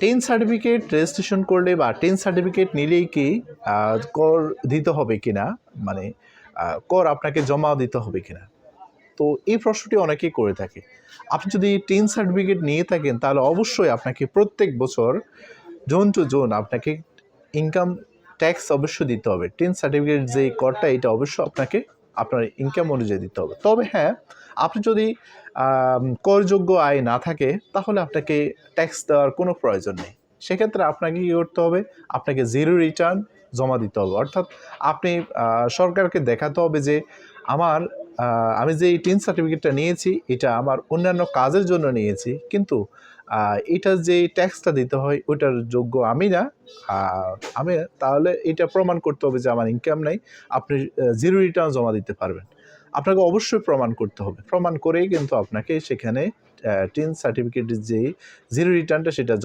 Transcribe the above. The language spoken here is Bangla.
টেন সার্টিফিকেট রেজিস্ট্রেশন করলে বা টেন সার্টিফিকেট নিলেই কি কর দিতে হবে কিনা, মানে কর আপনাকে জমা দিতে হবে কিনা, তো এই প্রশ্নটি অনেকেই করে থাকে। আপনি যদি টেন সার্টিফিকেট নিয়ে থাকেন তাহলে অবশ্যই আপনাকে প্রত্যেক বছর জোন টু জোন আপনাকে ইনকাম ট্যাক্স অবশ্যই দিতে হবে। টেন সার্টিফিকেট যে করটা এটা অবশ্যই আপনাকে আপনার ইনকাম অনুযায়ী দিতে হবে। তবে হ্যাঁ, আপনি যদি করযোগ্য আয় না থাকে তাহলে আপনাকে ট্যাক্স দেওয়ার কোনো প্রয়োজন নেই। সেক্ষেত্রে আপনাকে কী করতে হবে, আপনাকে জিরো রিটার্ন জমা দিতে হবে। অর্থাৎ আপনি সরকারকে দেখাতে হবে যে আমি যে এই টেন সার্টিফিকেটটা নিয়েছি এটা আমার অন্যান্য কাজের জন্য নিয়েছি, কিন্তু এটার যে ট্যাক্সটা দিতে হয় ওইটার যোগ্য আমি না। আমি তাহলে এটা প্রমাণ করতে হবে যে আমার ইনকাম নাই, আপনি জিরো রিটার্ন জমা দিতে পারবেন। আপনাকে অবশ্যই প্রমাণ করতে হবে, প্রমাণ করেই কিন্তু আপনাকে সেখানে টেন সার্টিফিকেটের যে জিরো রিটার্নটা সেটা